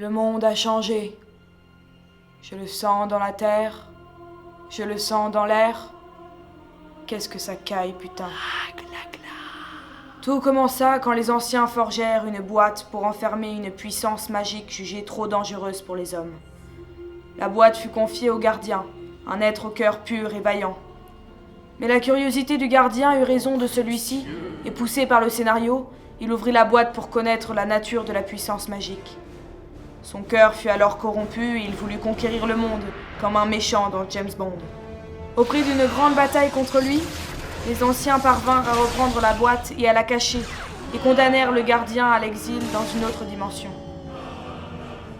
Le monde a changé. Je le sens dans la terre. Je le sens dans l'air. Qu'est-ce que ça caille, putain. Tout commença quand les anciens forgèrent une boîte pour enfermer une puissance magique jugée trop dangereuse pour les hommes. La boîte fut confiée au gardien, un être au cœur pur et vaillant. Mais la curiosité du gardien eut raison de celui-ci, et poussé par le scénario, il ouvrit la boîte pour connaître la nature de la puissance magique. Son cœur fut alors corrompu et il voulut conquérir le monde, comme un méchant dans James Bond. Au prix d'une grande bataille contre lui, les anciens parvinrent à reprendre la boîte et à la cacher, et condamnèrent le gardien à l'exil dans une autre dimension.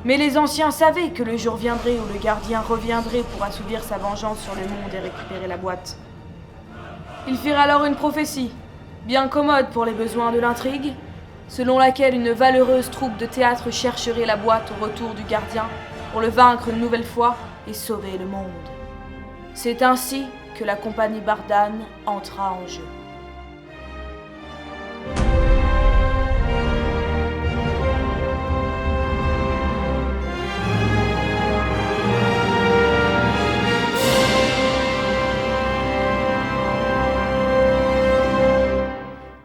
Mais les anciens savaient que le jour viendrait où le gardien reviendrait pour assouvir sa vengeance sur le monde et récupérer la boîte. Ils firent alors une prophétie, bien commode pour les besoins de l'intrigue, selon laquelle une valeureuse troupe de théâtre chercherait la boîte au retour du gardien pour le vaincre une nouvelle fois et sauver le monde. C'est ainsi que la compagnie Bardane entra en jeu.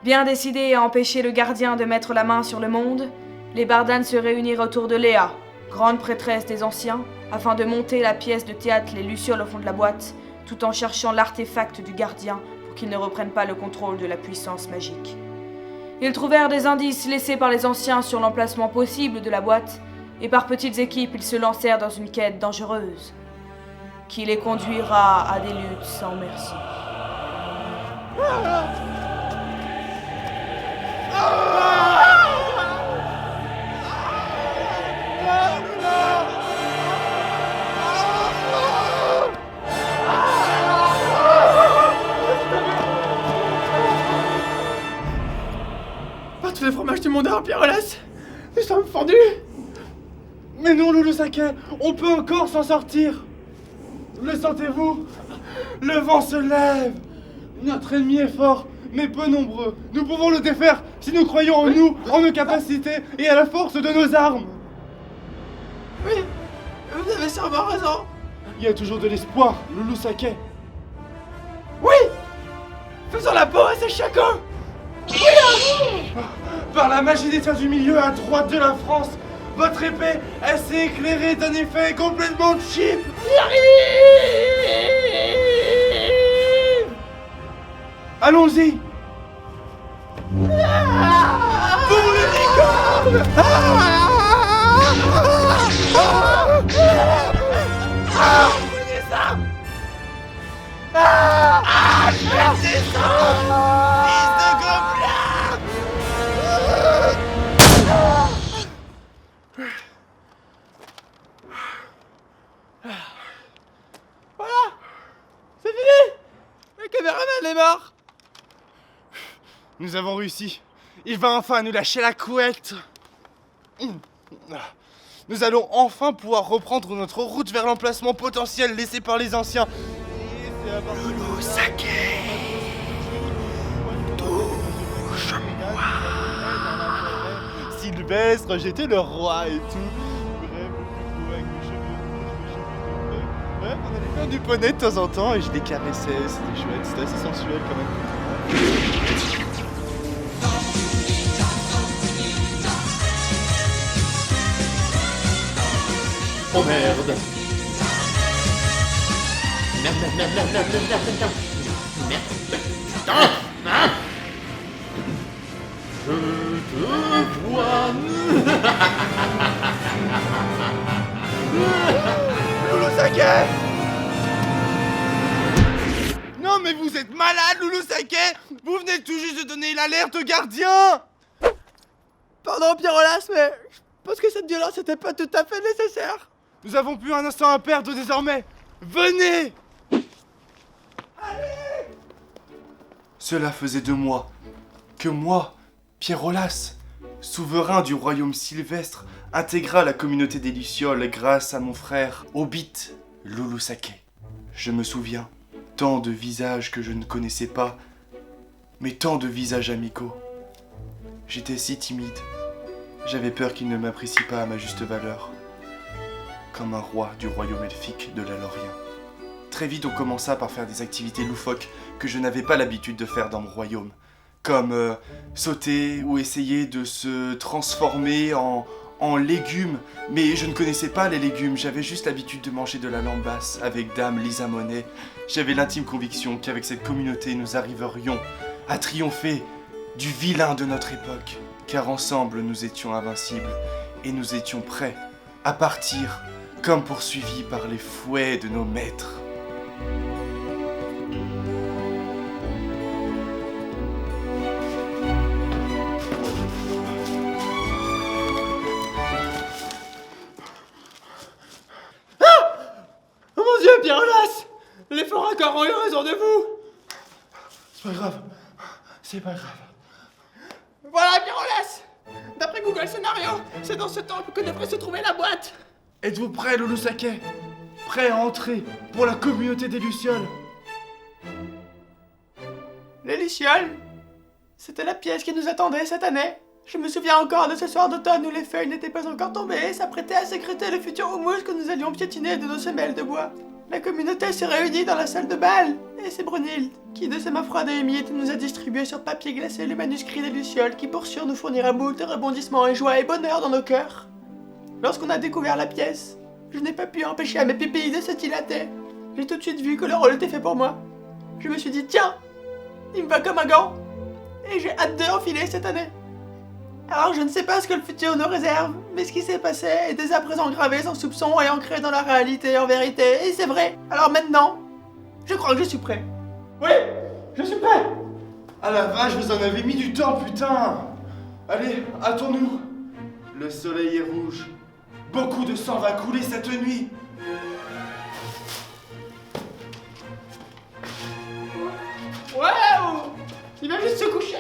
Bien décidés à empêcher le gardien de mettre la main sur le monde, les Bardanes se réunirent autour de Léa, grande prêtresse des anciens, afin de monter la pièce de théâtre Les Lucioles au fond de la boîte, tout en cherchant l'artefact du gardien pour qu'il ne reprenne pas le contrôle de la puissance magique. Ils trouvèrent des indices laissés par les anciens sur l'emplacement possible de la boîte, et par petites équipes ils se lancèrent dans une quête dangereuse, qui les conduira à des luttes sans merci. Pas tous les fromages du monde à Pierre Olas. Nous sommes fendus. Mais non, Loulou Saké, on peut encore s'en sortir. Le sentez-vous? Le vent se lève. Notre ennemi est fort, mais peu nombreux. Nous pouvons le défaire si nous croyons en nous, en nos capacités et à la force de nos armes. Oui, vous avez sûrement raison. Il y a toujours de l'espoir, Loulou Saké. Oui. Faisons la peau à ces chacun. Par la magie des terres du milieu à droite de la France, votre épée, elle s'est éclairée d'un effet complètement cheap. Allons-y. Pour le licorne. Prenez ça. Je vais descendre, fils de gobelin. Voilà, c'est fini. Le caméraman est mort. Nous avons réussi. Il va enfin nous lâcher la couette. Nous allons enfin pouvoir reprendre notre route vers l'emplacement potentiel laissé par les anciens. Loulou Saké, touche-moi. Sylvestre, j'étais le roi et tout. Bref, le plus beau avec mes cheveux rouges. Bref, on allait faire du poney de temps en temps et je les caressais, c'était chouette, c'était assez sensuel quand même. Oh merde. Merde. Je te vois. Loulou Saké. Non mais vous êtes malade, Loulou Saké. Vous venez tout juste de donner l'alerte au gardien. Pardon Pierre Olas, mais je pense que cette violence n'était pas tout à fait nécessaire. Nous avons plus un instant à perdre désormais. Venez. Allez. Cela faisait 2 mois que moi, Pierre Olas, souverain du royaume sylvestre, intégra la communauté des Lucioles grâce à mon frère Hobbit, Loulou Saké. Je me souviens, tant de visages que je ne connaissais pas, mais tant de visages amicaux. J'étais si timide, J'avais peur qu'il ne m'apprécie pas à ma juste valeur, comme un roi du royaume elfique de la Lorien. Très vite, on commença par faire des activités loufoques que je n'avais pas l'habitude de faire dans mon royaume, comme sauter ou essayer de se transformer en légumes. Mais je ne connaissais pas les légumes, j'avais juste l'habitude de manger de la lambasse avec Dame Lisa Monet. J'avais l'intime conviction qu'avec cette communauté, nous arriverions à triompher du vilain de notre époque, car ensemble nous étions invincibles et nous étions prêts à partir comme poursuivis par les fouets de nos maîtres. Oh mon Dieu, Pierre-Olasse! Les forts accords ont eu raison de vous! C'est pas grave, c'est pas grave. Voilà, Pierre-Olasse! D'après Google Scénario, c'est dans ce temple que devrait se trouver la boîte! Êtes-vous prêts, Loulou Saké? Prêts à entrer pour la communauté des Lucioles? Les Lucioles, c'était la pièce qui nous attendait cette année. Je me souviens encore de ce soir d'automne où les feuilles n'étaient pas encore tombées et s'apprêtaient à sécréter le futur houmous que nous allions piétiner de nos semelles de bois. La communauté s'est réunie dans la salle de bal, et c'est Brunhilde qui, de ses mains froides et humides, nous a distribué sur papier glacé le manuscrit des Lucioles qui, pour sûr, nous fournira moult rebondissements et joie et bonheur dans nos cœurs. Lorsqu'on a découvert la pièce, je n'ai pas pu empêcher à mes pupilles de se dilater. J'ai tout de suite vu que le rôle était fait pour moi. Je me suis dit, tiens, il me va comme un gant, et j'ai hâte de l'enfiler cette année. Alors je ne sais pas ce que le futur nous réserve, mais ce qui s'est passé est dès à présent gravé sans soupçon et ancré dans la réalité en vérité, et c'est vrai. Alors maintenant, je crois que je suis prêt. Oui, je suis prêt. Ah la vache, vous en avez mis du temps, putain! Allez, hâtons-nous! Le soleil est rouge. Beaucoup de sang va couler cette nuit. Waouh! Il va juste se coucher.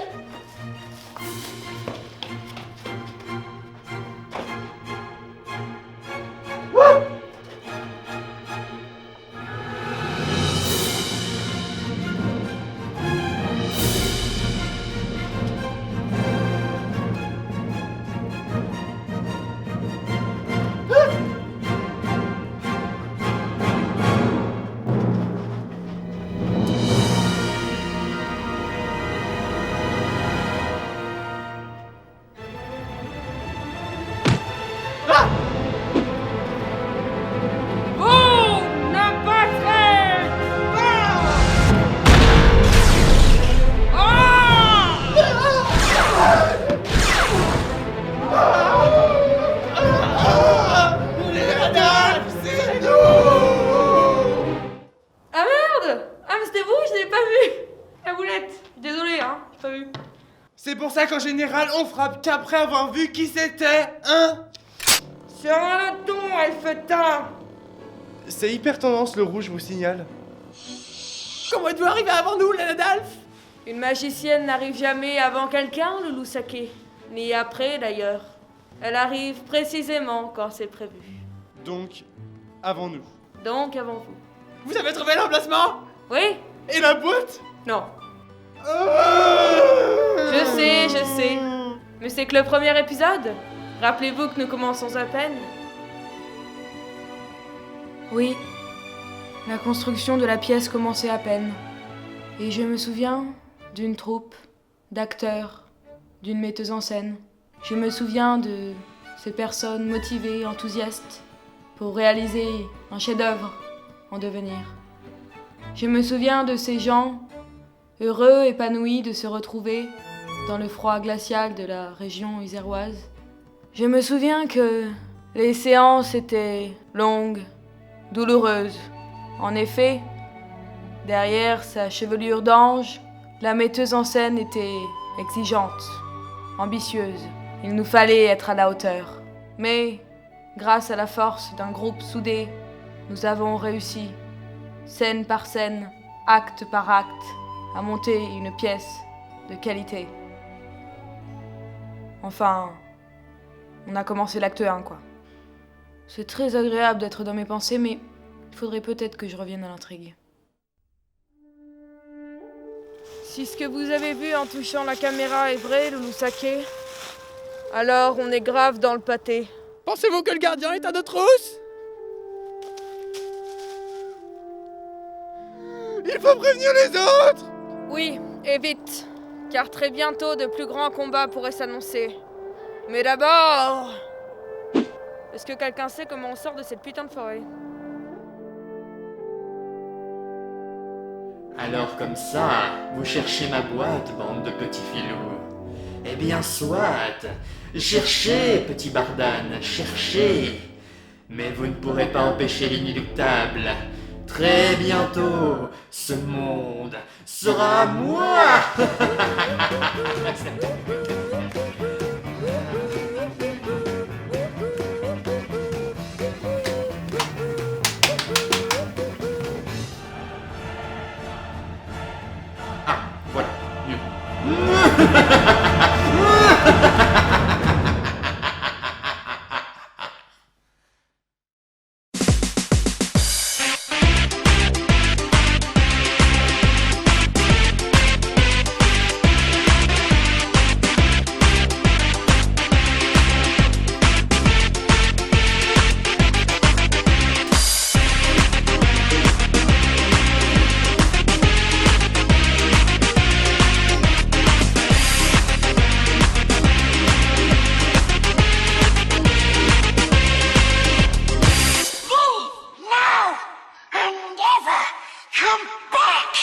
C'est pour ça qu'en général, on frappe qu'après avoir vu qui c'était, hein? Sur un ton, Elfetin! C'est hyper tendance le rouge, je vous signale. Comment êtes-vous arrivé avant nous, Lénadalf? Une magicienne n'arrive jamais avant quelqu'un, le Loup-Saké. Ni après, d'ailleurs. Elle arrive précisément quand c'est prévu. Donc, avant nous. Donc, avant vous. Vous avez trouvé l'emplacement? Oui? Et la boîte? Non. Je sais. Mais c'est que le premier épisode. Rappelez-vous que nous commençons à peine. Oui. La construction de la pièce commençait à peine. Et je me souviens d'une troupe, d'acteurs, d'une metteuse en scène. Je me souviens de ces personnes motivées, enthousiastes, pour réaliser un chef-d'œuvre en devenir. Je me souviens de ces gens heureux, épanouis de se retrouver dans le froid glacial de la région iséroise. Je me souviens que les séances étaient longues, douloureuses. En effet, derrière sa chevelure d'ange, la metteuse en scène était exigeante, ambitieuse. Il nous fallait être à la hauteur. Mais, grâce à la force d'un groupe soudé, nous avons réussi, scène par scène, acte par acte, à monter une pièce de qualité. Enfin, on a commencé l'acte 1, quoi. C'est très agréable d'être dans mes pensées, mais il faudrait peut-être que je revienne à l'intrigue. Si ce que vous avez vu en touchant la caméra est vrai, le Loup-Saké, Alors, on est grave dans le pâté. Pensez-vous que le gardien est à nos trousses? Il faut prévenir les autres! Oui, et vite. Car très bientôt, de plus grands combats pourraient s'annoncer. Mais d'abord... Est-ce que quelqu'un sait comment on sort de cette putain de forêt? Alors comme ça, vous cherchez ma boîte, bande de petits filous. Eh bien soit, cherchez, petit Bardane, cherchez. Mais vous ne pourrez pas empêcher l'inéluctable. Très bientôt, ce monde sera à moi. Ah, voilà, mieux. Now and never come back!